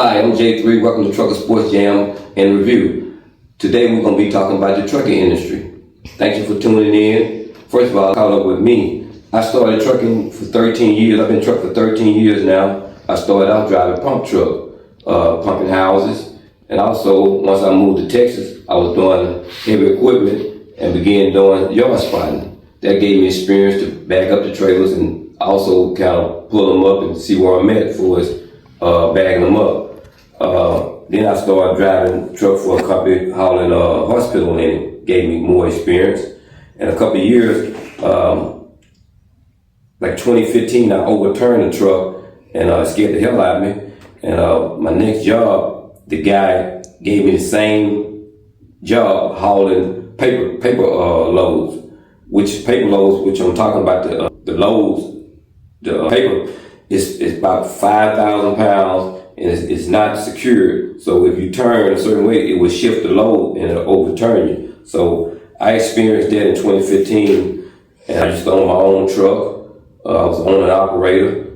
Hi, I'm J3. Welcome to Trucker Sports Jam and Review. Today we're going to be talking about the trucking industry. Thank you for tuning in. First of all, caught up with me. I started trucking for 13 years. I've been trucking for 13 years now. I started out driving pump truck, pumping houses. And also, once I moved to Texas, I was doing heavy equipment and began doing yard spotting. That gave me experience to back up the trailers and also kind of pull them up and see where I'm at for us bagging them up. Then I started driving truck for a company hauling hospital linen. Gave me more experience. And a couple of years, like 2015, I overturned the truck and scared the hell out of me. And my next job, the guy gave me the same job hauling paper loads, which I'm talking about the loads, the paper is about 5,000 pounds and it's not secured. So if you turn a certain way, it will shift the load and it'll overturn you. So I experienced that in 2015 and I just owned my own truck. I was owner and operator.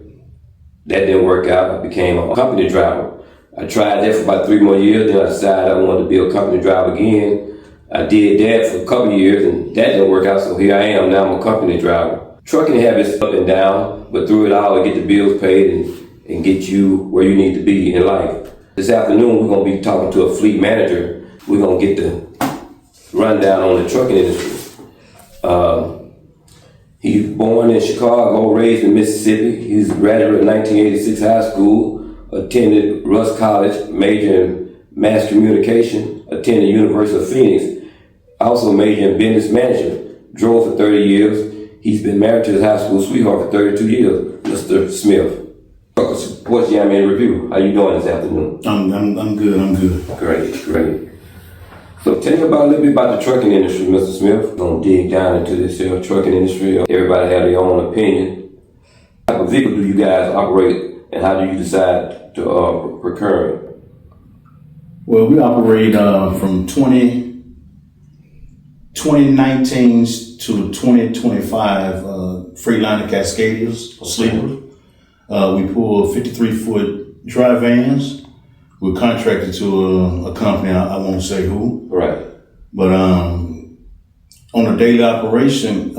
That didn't work out. I became a company driver. I tried that for about 3 more years. Then I decided I wanted to be a company driver again. I did that for a couple of years and that didn't work out. So here I am. Now I'm a company driver. Trucking habits up and down, but through it all, I get the bills paid and get you where you need to be in life. This afternoon, we're going to be talking to a fleet manager. We're going to get the rundown on the trucking industry. He was born in Chicago, raised in Mississippi. He was a graduate of 1986 high school, attended Russ College, major in mass communication, attended University of Phoenix, also majored in business management, drove for 30 years. He's been married to his high school sweetheart for 32 years, Mr. Smith. Sports Jam and Review. How you doing this afternoon? I'm good. Great. So tell me a little bit about the trucking industry, Mr. Smith. We're going to dig down into this trucking industry. Everybody has their own opinion. What type of vehicle do you guys operate and how do you decide to procure it? Well, we operate from 2019 to 2025 Freightliner Cascadias, sleepers. We pull 53-foot dry vans. We're contracted to a company, I won't say who. Right. But on a daily operation,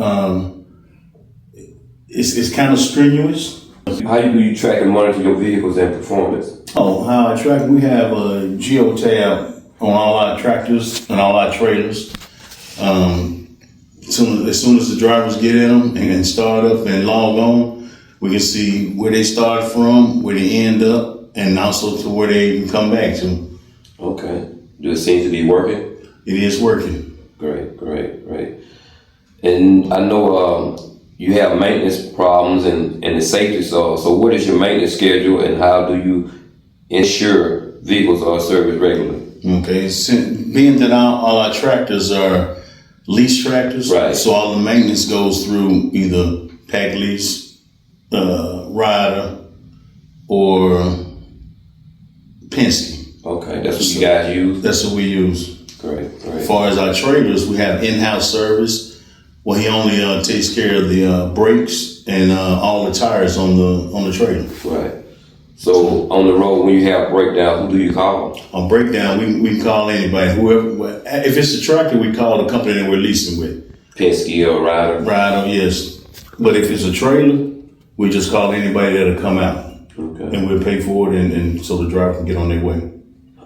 it's kind of strenuous. How do you track and monitor your vehicles and performance? Oh, how I track? We have a geotab on all our tractors and all our trailers. As soon as the drivers get in them and start up and log on, we can see where they start from, where they end up, and also to where they can come back to. Okay. Does it seem to be working? It is working. Great. And I know you have maintenance problems and the safety. So what is your maintenance schedule and how do you ensure vehicles are serviced regularly? Okay. Being that all our tractors are lease tractors, right. So all the maintenance goes through either Pack Lease, Ryder, or Penske. Okay, that's what you guys use? That's what we use. Great. As far as our trailers, we have in-house service. Well, he only takes care of the brakes and all the tires on the trailer. Right. So on the road, when you have breakdown, who do you call? On breakdown, we can call anybody. Whoever. If it's a tractor, we call the company that we're leasing with. Penske or Ryder? Ryder, yes. But if it's a trailer, we just call anybody that'll come out. Okay. And we'll pay for it, and so the driver can get on their way.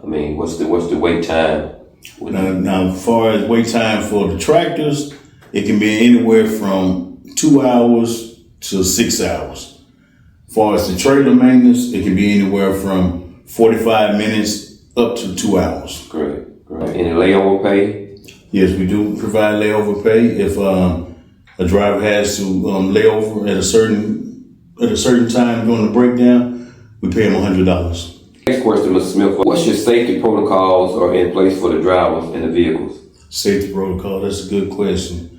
I mean, what's the wait time? Now, as far as wait time for the tractors, it can be anywhere from 2 hours to 6 hours. As far as the trailer maintenance, it can be anywhere from 45 minutes up to 2 hours. Great. Any layover pay? Yes, we do provide layover pay. If a driver has to lay over at a certain time during the breakdown, we pay them $100. Next question, Mr. Smith. What's your safety protocols are in place for the drivers and the vehicles? Safety protocol, that's a good question.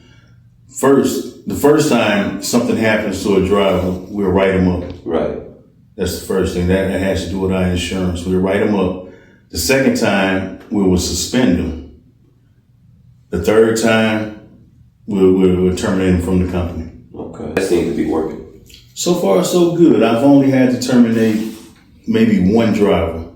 The first time something happens to a driver, we'll write them up. Right. That's the first thing. That has to do with our insurance. We'll write them up. The second time, we will suspend them. The third time, we'll terminate them from the company. Okay. That seems to be working. So far, so good. I've only had to terminate maybe one driver.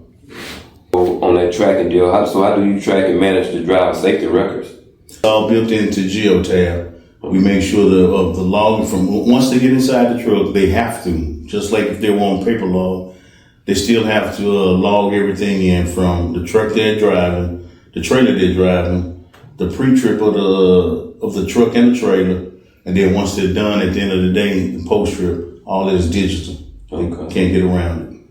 on that tracking deal, how do you track and manage the driver safety records? It's all built into GeoTab. We make sure the logging from once they get inside the truck, they have to, just like if they were on paper log, they still have to log everything in from the truck they're driving, the trailer they're driving, the pre-trip of the truck and the trailer, and then once they're done at the end of the day, the post-trip, all that is digital. Okay. Can't get around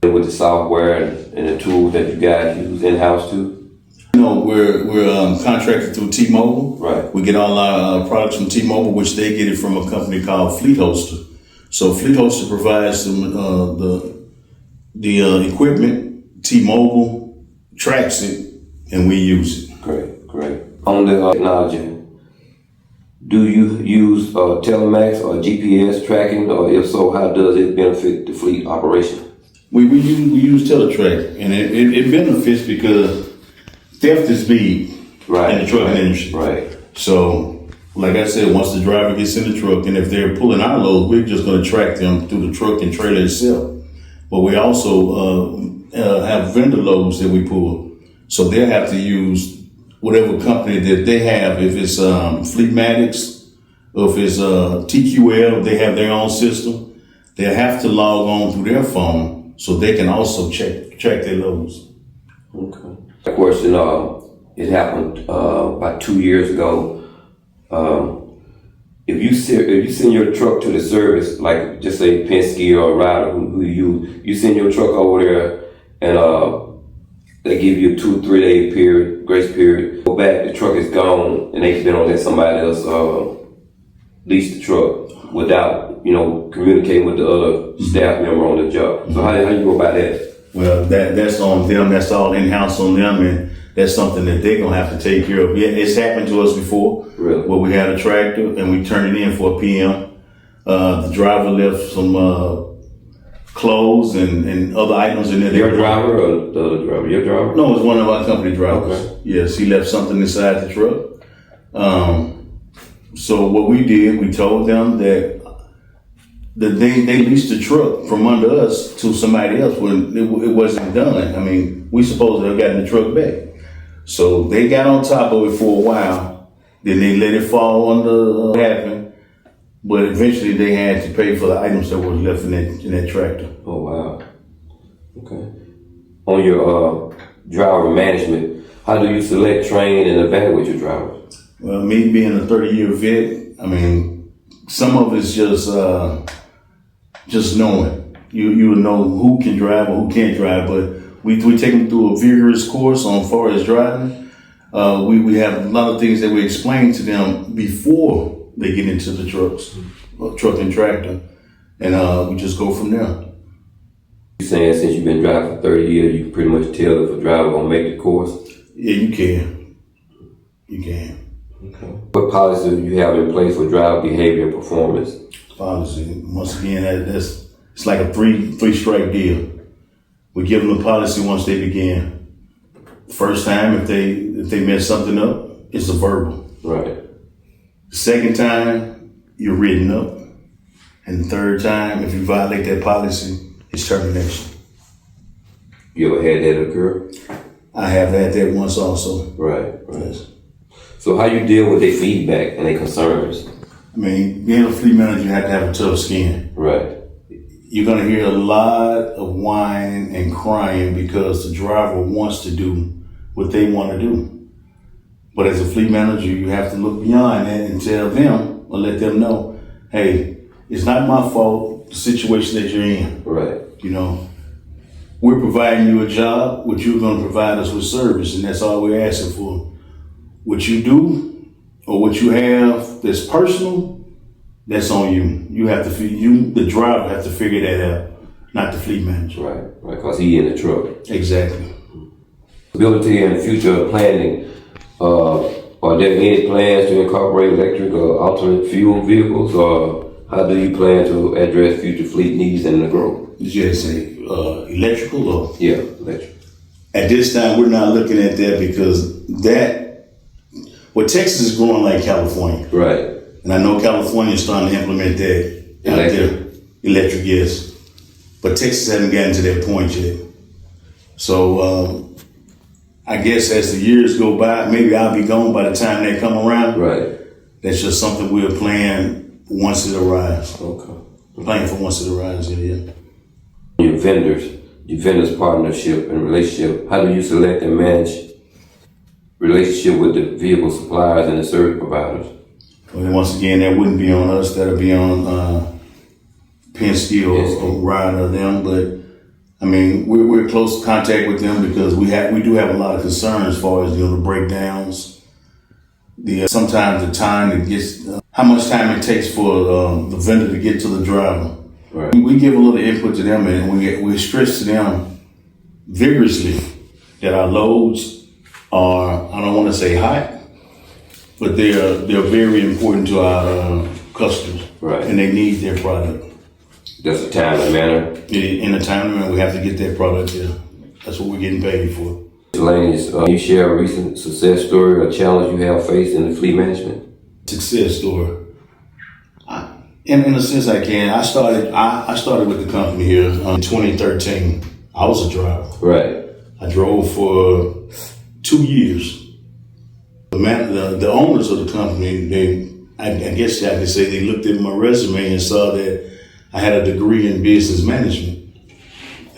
it. With the software and the tools that you guys use in-house too? No, we're contracted through T-Mobile. Right. We get all our products from T-Mobile, which they get it from a company called Fleet Hoster. So Fleet Hoster provides them the equipment. T-Mobile tracks it, and we use it. Great. On the technology, do you use telemax or GPS tracking, or if so, how does it benefit the fleet operation? We use Teletrack, and it benefits because theft is big in the trucking industry. Right. So, like I said, once the driver gets in the truck, and if they're pulling our load, we're just going to track them through the truck and trailer itself. But we also have vendor loads that we pull. So they'll have to use whatever company that they have. If it's Fleetmatics, or if it's TQL, they have their own system. They'll have to log on through their phone so they can also track their loads. Okay. Of course, it happened about 2 years ago. If you send your truck to the service, like just say Penske or Ryder, who you send your truck over there, and they give you a 2-3 day grace period. Go back, the truck is gone, and they've been on let somebody else lease the truck without communicating with the other staff member on the job. So how you go about that? Well, that's on them. That's all in-house on them, and that's something that they're going to have to take care of. Yeah, it's happened to us before. Really? Where we had a tractor and we turned it in for a PM. The driver left some clothes and other items in there. Your driver or the other driver? Your driver? No, it was one of our company drivers. Okay. Yes, he left something inside the truck. So what we did, we told them that they leased the truck from under us to somebody else when it wasn't done. I mean, we supposed to have gotten the truck back. So they got on top of it for a while. Then they let it fall under what happened. But eventually they had to pay for the items that was left in that tractor. Oh, wow. Okay. On your driver management, how do you select, train, and evaluate your drivers? Well, me being a 30-year vet, I mean, some of it's just knowing. You know who can drive or who can't drive, but we take them through a vigorous course on far as driving. We have a lot of things that we explain to them before they get into the truck and tractor, and we just go from there. You're saying since you've been driving for 30 years, you can pretty much tell if a driver gonna make the course? Yeah, you can. Okay. What policy do you have in place for driver behavior and performance? Policy, once again, it's like a three strike deal. We give them the policy once they begin. First time, if they mess something up, it's a verbal. Right. The second time, you're written up. And the third time, if you violate that policy, it's termination. You ever had that occur? I have had that once also. Right. Yes. So how you deal with their feedback and their concerns? I mean, being a fleet manager, you have to have a tough skin. Right. You're going to hear a lot of whining and crying because the driver wants to do what they want to do. But as a fleet manager, you have to look beyond that and tell them or let them know, hey, it's not my fault, the situation that you're in. Right. We're providing you a job, what you're going to provide us with service, and that's all we're asking for. What you do or what you have that's personal, that's on you. The driver have to figure that out, not the fleet manager. Right, because he in the truck. Exactly. Ability and future planning. Are there any plans to incorporate electric or alternate fuel vehicles, or how do you plan to address future fleet needs and the growth? Did you say electrical or? Yeah, electric. At this time, we're not looking at that because Texas is growing like California. Right. And I know California is starting to implement that out there. Electric, yes. But Texas hasn't gotten to that point yet. So I guess as the years go by, maybe I'll be gone by the time they come around. Right. That's just something we'll plan once it arrives. Okay. Plan for once it arrives, yeah. Your vendors partnership and relationship, how do you select and manage relationship with the vehicle suppliers and the service providers? Well, once again, that wouldn't be on us. That'll be on Penske or Ryder or them. But I mean, we're in close contact with them because we do have a lot of concerns as far as the breakdowns. Sometimes the time it gets, how much time it takes for the vendor to get to the driver. Right. We give a little input to them, and we stress to them vigorously that our loads are, I don't want to say hot, but they're very important to our customers. Right. And they need their product. That's a timely manner. In a timely manner, we have to get that product there. That's what we're getting paid for. Ladies, can you share a recent success story or challenge you have faced in the fleet management? Success story. In a sense, I can. I started with the company here in 2013. I was a driver. Right. I drove for 2 years. The owners of the company, I guess I could say they looked at my resume and saw that I had a degree in business management.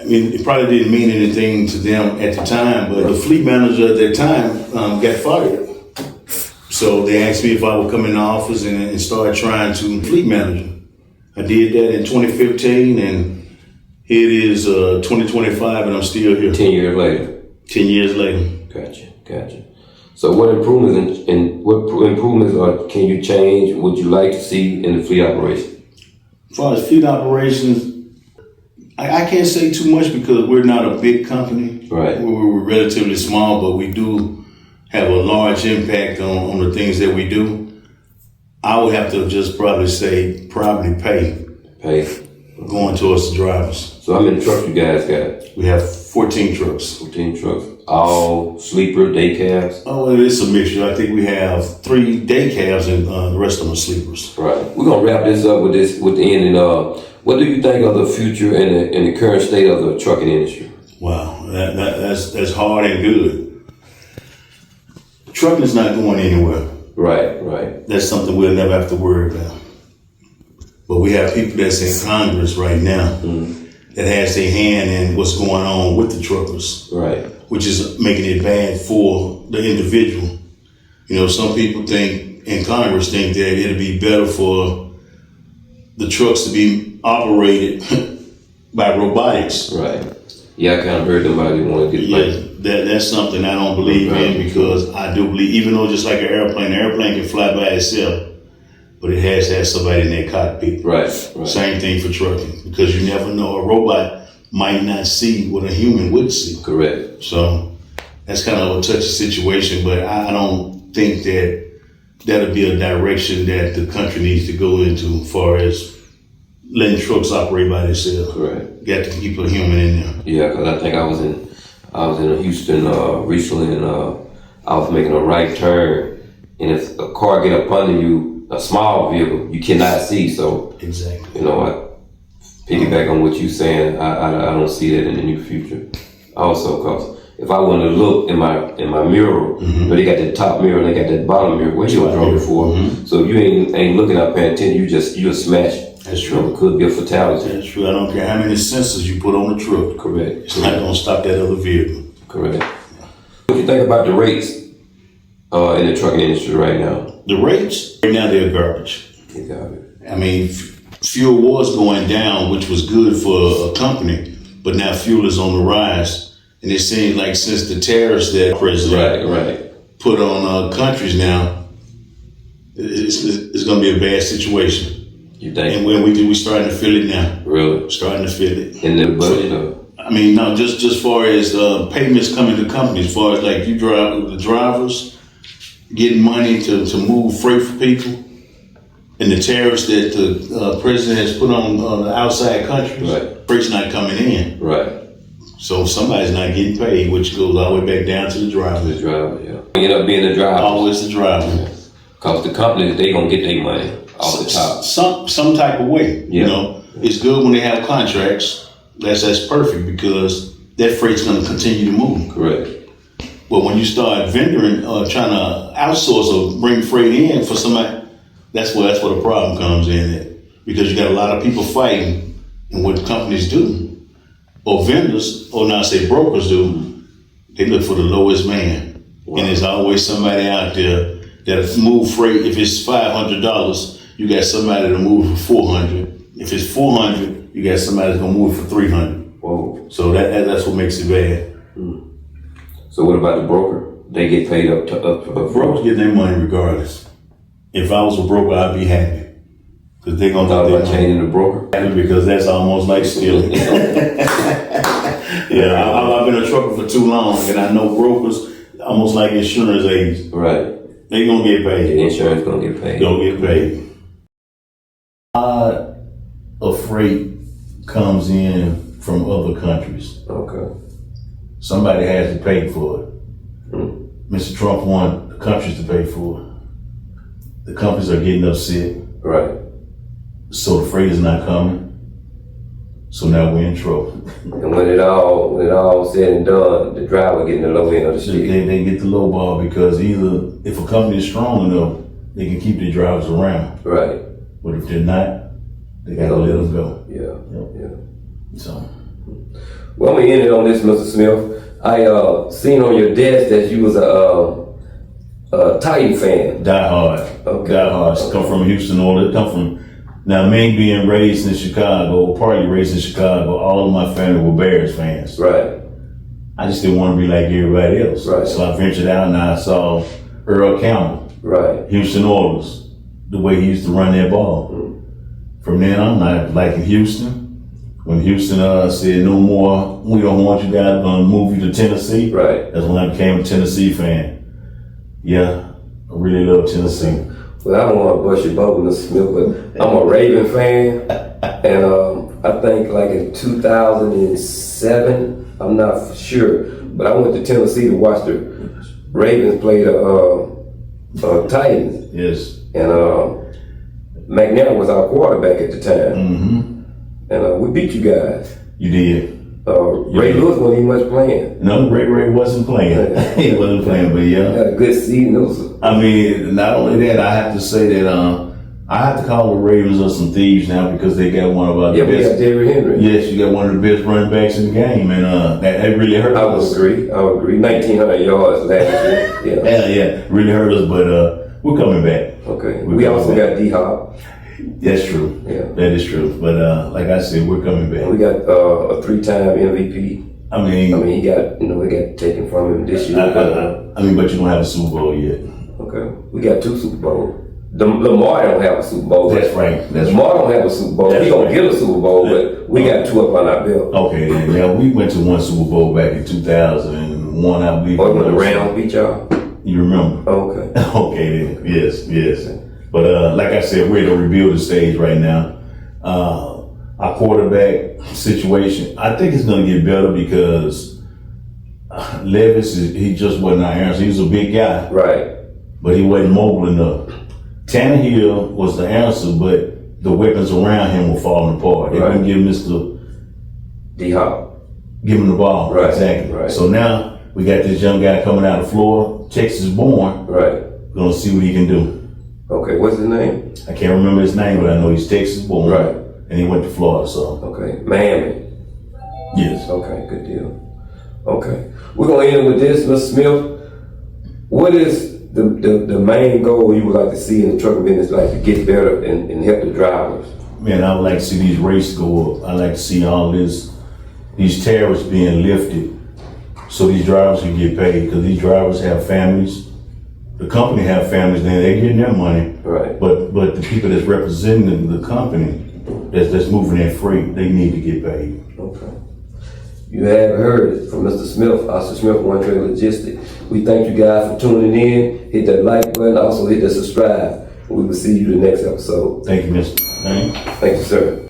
I mean, it probably didn't mean anything to them at the time, but the fleet manager at that time got fired. So they asked me if I would come in the office and start trying to fleet manager. I did that in 2015, and here it is 2025, and I'm still here. 10 years later. 10 years later. Gotcha. So what improvements can you change? Would you like to see in the fleet operation? As far as fleet operations, I can't say too much because we're not a big company. Right. We're relatively small, but we do have a large impact on the things that we do. I would have to just probably pay. Going towards the drivers. So how many trucks you guys got? We have 14 trucks. 14 trucks. All sleeper, day cabs? Oh, it's a mixture. I think we have 3 day cabs and the rest of them are sleepers. Right. We're gonna wrap this up with the end. And what do you think of the future and the current state of the trucking industry? Wow, that's hard and good. Trucking's not going anywhere. Right. That's something we'll never have to worry about. But we have people that's in Congress right now that has their hand in what's going on with the truckers. Right. Which is making it bad for the individual. You know, some people in Congress think that it'll be better for the trucks to be operated by robotics. Right. Yeah, I kind of heard somebody want to get that's something I don't believe in, because I do believe, even though just like an airplane can fly by itself, but it has to have somebody in that cockpit. Right. Same thing for trucking, because you never know, a robot might not see what a human would see. Correct. So that's kind of a touchy situation, but I don't think that'll be a direction that the country needs to go into as far as letting trucks operate by themselves. Correct. Got to keep a human in there. Yeah, because I think I was in Houston recently, and I was making a right turn, and if a car get up under you, a small vehicle, you cannot see. So exactly. You know, I piggyback on what you're saying. I don't see that in the near future. Also, because if I want to look in my mirror, but they got that top mirror and they got that bottom mirror, which you drove before. So if you ain't looking up paying attention, you'll smash. That's true. It could be a fatality. That's true. I don't care how many sensors you put on the truck. Correct. It's not going to stop that other vehicle. Correct. What do you think about the rates in the trucking industry right now? The rates, right now, they're garbage. You got it. I mean, fuel was going down, which was good for a company, but now fuel is on the rise. And it seems like since the tariffs that President put on countries now, it's going to be a bad situation. You think? And when we're starting to feel it now. Really? Starting to feel it. In the budget? I mean, no, just far as payments coming to companies, as far as like the drivers getting money to move freight for people, and the tariffs that the president has put on the outside countries, freight's not coming in. Right. So somebody's not getting paid, which goes all the way back down to the driver. The driver, yeah. End up being the driver. Always the driver. Because the companies, they gonna get their money off the top. Some type of way. Yeah. You know, it's good when they have contracts. That's perfect, because that freight's gonna continue to move. Correct. But when you start vendoring or trying to outsource or bring freight in for somebody, that's where the problem comes in at. Because you got a lot of people fighting, and what companies do, or vendors, or now say brokers do, they look for the lowest man. Wow. And there's always somebody out there that'll move freight. If it's $500, you got somebody to move for $400. If it's $400, you got somebody that's gonna move it for $300. Whoa. So that's what makes it bad. So what about the broker? They get paid up Brokers get their money regardless. If I was a broker, I'd be happy. Because they're going to talk about changing the broker? Because that's almost like stealing. Yeah, I've been a trucker for too long, and I know brokers, almost like insurance agents. Right. They going to get paid. The insurance going to get paid. Going to get paid. A freight comes in from other countries. Okay. Somebody has to pay for it. Mr. Trump wanted the countries to pay for it. The companies are getting upset. Right. So the freight is not coming. So now we're in trouble. And when it all said and done, the driver getting the low end of the street. They get the low ball because either if a company is strong enough, they can keep their drivers around. Right. But if they're not, they gotta let them go. Yeah. Yep. Yeah. So. Well, we ended on this, Mr. Smith. I seen on your desk that you was a Titan fan. Die hard. Okay. Die hard. Okay. Come from Houston, all that. Come from. Now, me being raised in Chicago, partly raised in Chicago, all of my family were Bears fans. Right. I just didn't want to be like everybody else. Right. So I ventured out and I saw Earl Campbell. Right. Houston Oilers, the way he used to run their ball. From then on, I liking Houston. When Houston said no more, we don't want you guys, we're gonna move you to Tennessee. Right. That's when I became a Tennessee fan. Yeah, I really love Tennessee. Well, I don't want to bust your bubble, Mr. Smith, but I'm a Raven fan, and I think like in 2007, I'm not for sure, but I went to Tennessee to watch the Ravens play the Titans. Yes. And McNair was our quarterback at the time. Mm-hmm. And we beat you guys. You did. Ray Lewis wasn't even much playing. No, Ray wasn't playing. He wasn't playing, but yeah. Had a good season. I mean, not only that, I have to say that I have to call the Ravens some thieves now because they got one of our best. We got Derrick Henry. Yes, you got one of the best running backs in the game, and that really hurt us. I would agree. 1,900 yards last year. Yeah, really hurt us, but we're coming back. Okay. We also got D-Hop. That's true. Yeah. That is true. But like I said, we're coming back. And we got a 3-time MVP. I mean, he got, they got taken from him this year. But you don't have a Super Bowl yet. Okay. We got 2 Super Bowls. Lamar don't have a Super Bowl. That's right. Lamar don't have a Super Bowl. He don't get a Super Bowl, but we got 2 up on our belt. Okay, then. Yeah, we went to one Super Bowl back in 2001, I believe. When the Rams beat y'all? You remember? Okay. Okay, then. Yes. But like I said, we're at a rebuilding stage right now. Our quarterback situation, I think it's going to get better because Levis, he just wasn't our answer. He was a big guy. Right. But he wasn't mobile enough. Tannehill was the answer, but the weapons around him were falling apart. They couldn't give Mr. D-Hop. Give him the ball. Right. Exactly. Right. So now we got this young guy coming out of Florida, Texas born. Right. We're going to see what he can do. Okay, what's his name? I can't remember his name, but I know he's Texas born. Right. And he went to Florida, so. Okay, Miami. Yes. Okay, good deal. Okay, we're gonna end with this, Mr. Smith. What is the main goal you would like to see in the trucking business, like to get better and help the drivers? Man, I would like to see these rates go up. I like to see all these tariffs being lifted so these drivers can get paid because these drivers have families. The company have families, then they're getting their money. Right. But the people that's representing the company that's moving that freight, they need to get paid. Okay. You have heard it from Mr. Smith, Oscar Smith, One Trade Logistics. We thank you guys for tuning in. Hit that like button, also hit the subscribe. We will see you the next episode. Thank you, Mr. Thank you, sir.